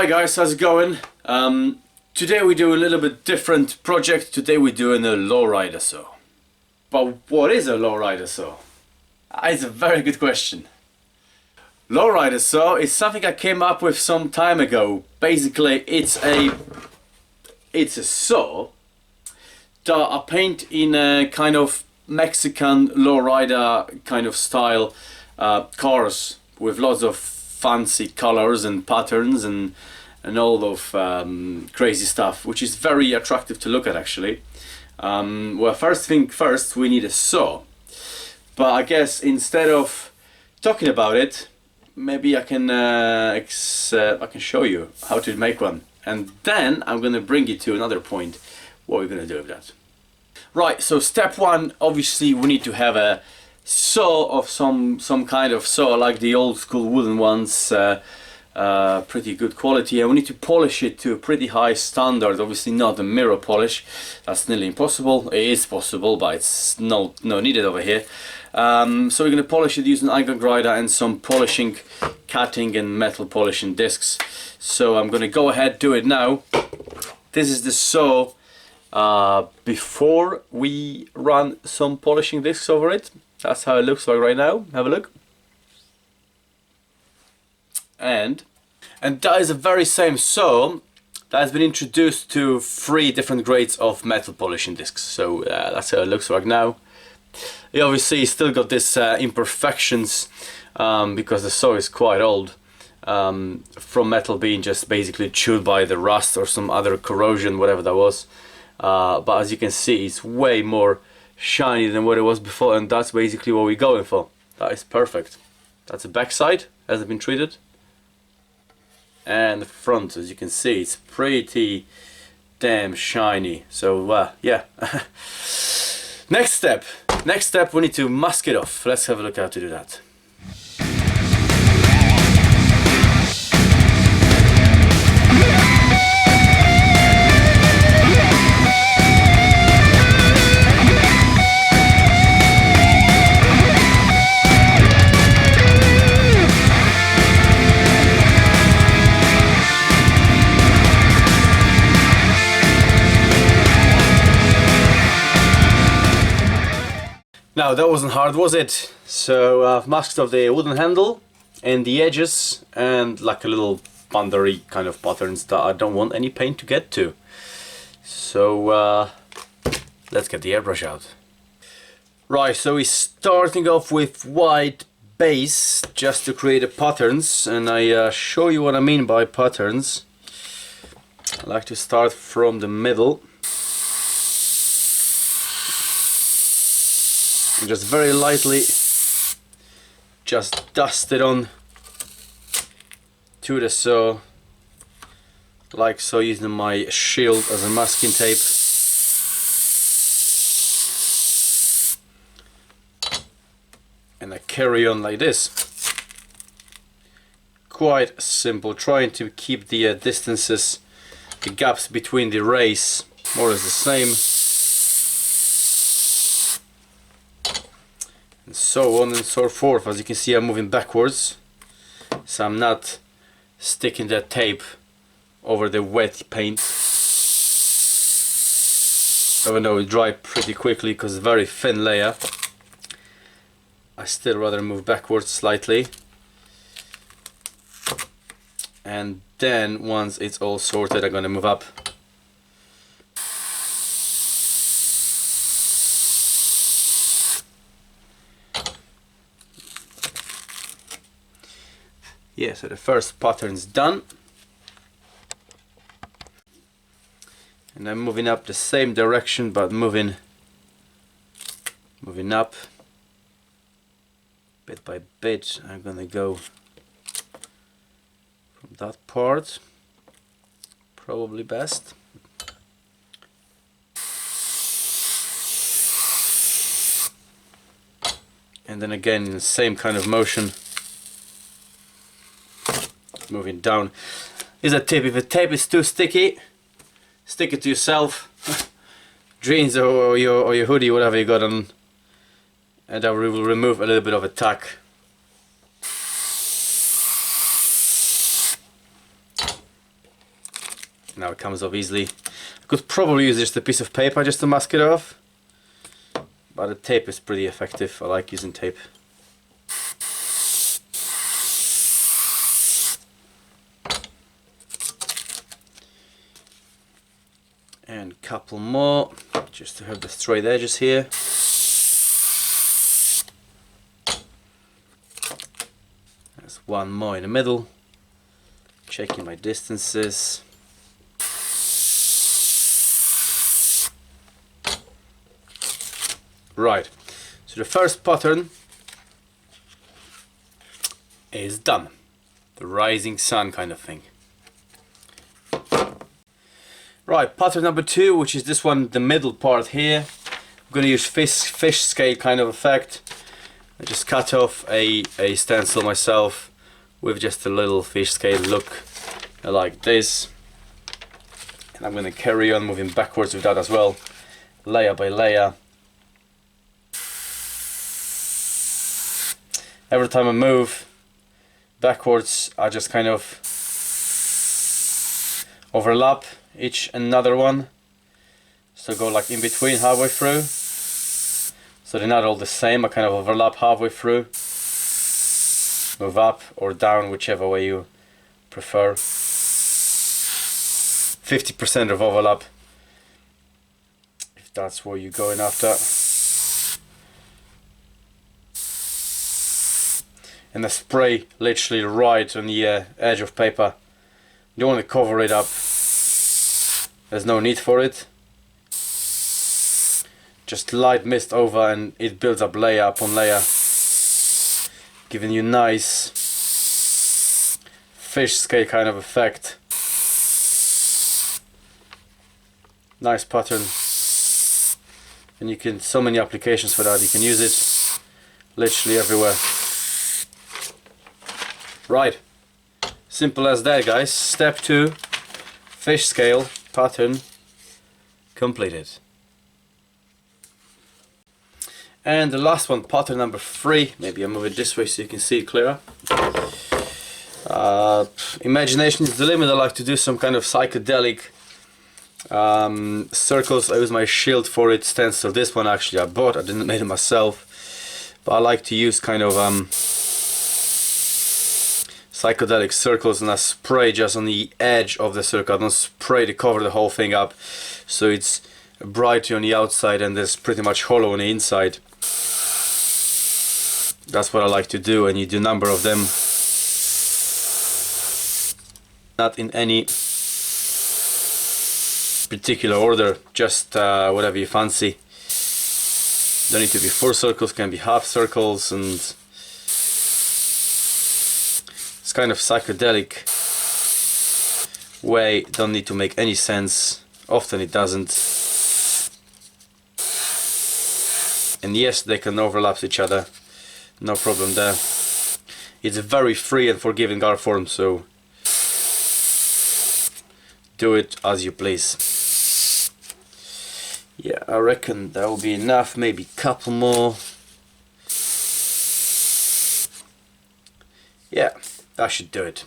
Hi guys, how's it going? Today we do a little bit different project. Today we're doing a lowrider saw. But what is a lowrider saw? It's a very good question. Lowrider saw is something I came up with some time ago. Basically it's a saw that I paint in a kind of Mexican lowrider kind of style cars with lots of fancy colors and patterns and all of crazy stuff, which is very attractive to look at actually. Well, first thing first, we need a saw. But I guess instead of talking about it, maybe I can show you how to make one, and then I'm gonna bring you to another point. What we're gonna do with that. Right. So step one, obviously, we need to have a saw of some kind of saw, like the old school wooden ones, pretty good quality, and we need to polish it to a pretty high standard. Obviously not a mirror polish, that's nearly impossible. It is possible, but it's no needed over here. So we're going to polish it using iron grinder and some polishing, cutting and metal polishing discs. So I'm going to go ahead, do it now. This is the saw before we run some polishing discs over it. That's how it looks like right now. Have a look. And that is the very same saw that has been introduced to 3 different grades of metal polishing discs. So that's how it looks like now. You obviously still got this imperfections because the saw is quite old, from metal being just basically chewed by the rust or some other corrosion, whatever that was. But as you can see, it's way more shiny than what it was before, and that's basically what we're going for. That is perfect. That's the back side, hasn't been treated, and the front, as you can see, it's pretty damn shiny. So yeah. Next step, we need to mask it off. Let's have a look how to do that. Now that wasn't hard, was it? So I've masked off the wooden handle and the edges and like a little bandery kind of patterns that I don't want any paint to get to. So let's get the airbrush out. Right, so we're starting off with white base just to create the patterns, and I show you what I mean by patterns. I like to start from the middle. And just very lightly just dust it on to the saw, like so, using my shield as a masking tape. And I carry on like this. Quite simple, trying to keep the distances, the gaps between the rays more or less the same. And so on and so forth. As you can see, I'm moving backwards, so I'm not sticking that tape over the wet paint, even though it dries pretty quickly because it's a very thin layer. I still rather move backwards slightly, and then once it's all sorted, I'm gonna move up. Yeah, so the first pattern's done, and I'm moving up the same direction, but moving up bit by bit. I'm gonna go from that part, probably best. And then again in the same kind of motion, moving down. Is a tip: if a tape is too sticky, stick it to yourself, jeans or your hoodie, whatever you got on, and that will remove a little bit of a tack. Now it comes off easily. I could probably use just a piece of paper just to mask it off, but the tape is pretty effective. I like using tape. And a couple more just to have the straight edges here. There's one more in the middle. Checking my distances. Right, so the first pattern is done. The rising sun kind of thing. Right, pattern number 2, which is this one, the middle part here. I'm going to use fish scale kind of effect. I just cut off a stencil myself with just a little fish scale look like this. And I'm going to carry on moving backwards with that as well, layer by layer. Every time I move backwards, I just kind of overlap each another one, so go like in between, halfway through, so they're not all the same. I kind of overlap halfway through, move up or down, whichever way you prefer. 50% of overlap, if that's what you're going after. And I spray literally right on the edge of paper. You don't want to cover it up. There's no need for it. Just light mist over and it builds up layer upon layer, giving you nice fish scale kind of effect. Nice pattern. And you can, so many applications for that. You can use it literally everywhere. Right, simple as that, guys. Step 2, fish scale pattern completed. And the last one, pattern number 3. Maybe I'll move it this way so you can see it clearer. Imagination is the limit. I like to do some kind of psychedelic circles. I use my shield for it stencil. This one actually I bought, I didn't make it myself, but I like to use kind of psychedelic circles, and I spray just on the edge of the circle. I don't spray to cover the whole thing up, so it's bright on the outside and there's pretty much hollow on the inside. That's what I like to do, and you do a number of them, not in any particular order, just whatever you fancy. Don't need to be full circles, can be half circles, and it's kind of psychedelic way. Don't need to make any sense, often it doesn't, and yes, they can overlap each other, no problem there. It's a very free and forgiving art form, so do it as you please. Yeah, I reckon that will be enough, maybe a couple more. Yeah, that should do it.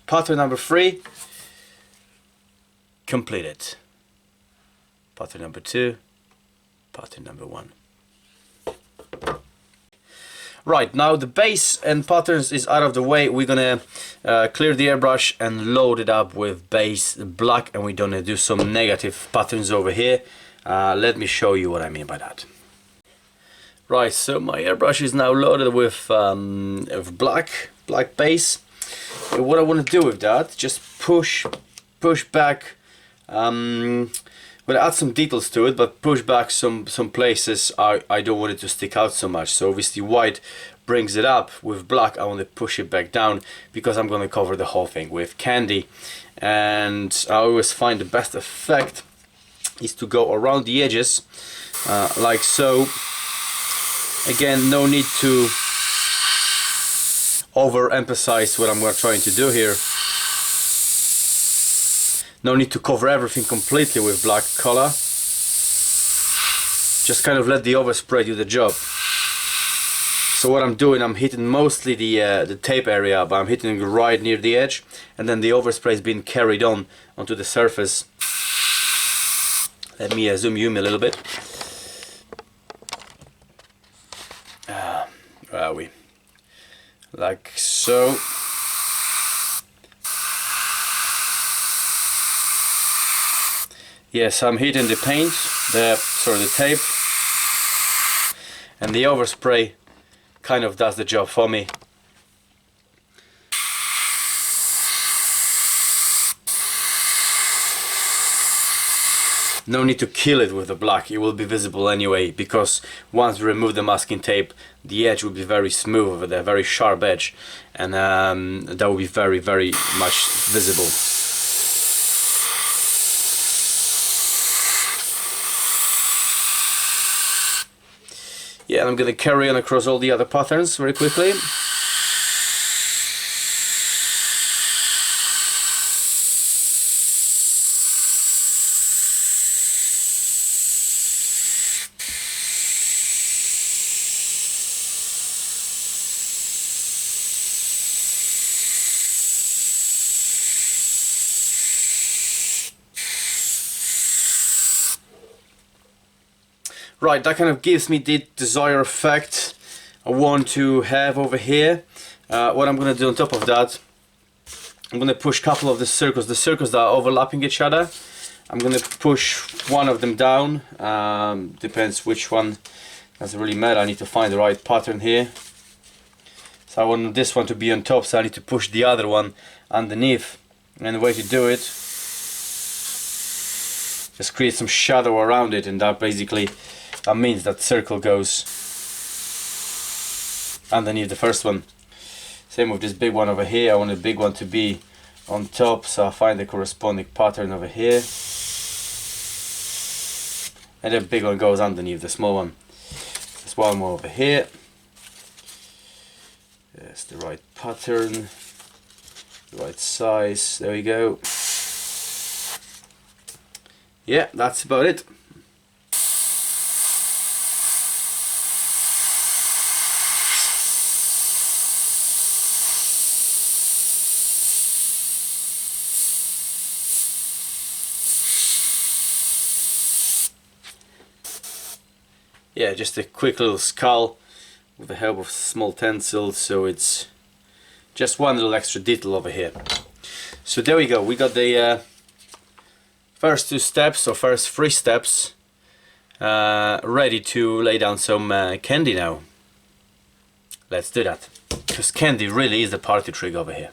Pattern number 3 completed. Pattern number 2, pattern number 1. Right, now the base and patterns is out of the way. We're gonna clear the airbrush and load it up with base black, and we're gonna do some negative patterns over here. Let me show you what I mean by that. Right, so my airbrush is now loaded with black base. And what I want to do with that, just push back. I'm gonna add some details to it, but push back some places I don't want it to stick out so much. So obviously white brings it up. With black I want to push it back down, because I'm gonna cover the whole thing with candy, and I always find the best effect is to go around the edges like so. Again, no need to overemphasize what I'm trying to do here. No need to cover everything completely with black color. Just kind of let the overspray do the job. So what I'm doing, I'm hitting mostly the tape area, but I'm hitting right near the edge, and then the overspray is being carried on onto the surface. Let me zoom you in a little bit. Where are we? Like so. Yes, I'm hitting the paint, the tape, and the overspray kind of does the job for me. No need to kill it with the black, it will be visible anyway, because once we remove the masking tape, the edge will be very smooth with a very sharp edge, and that will be very, very much visible. Yeah, I'm gonna carry on across all the other patterns very quickly. Right, that kind of gives me the desired effect I want to have over here. What I'm going to do on top of that, I'm going to push a couple of the circles that are overlapping each other. I'm going to push one of them down, depends which one, doesn't really matter. I need to find the right pattern here. So I want this one to be on top, so I need to push the other one underneath. And the way to do it, just create some shadow around it, and that basically means that circle goes underneath the first one. Same with this big one over here. I want the big one to be on top, so I find the corresponding pattern over here, and the big one goes underneath the small one. There's one more over here. That's the right pattern, the right size. There we go. Yeah, that's about it. Yeah, just a quick little skull with the help of small stencils, so it's just one little extra detail over here. So there we go, we got the first two steps, or first three steps, ready to lay down some candy now. Let's do that, because candy really is the party trick over here.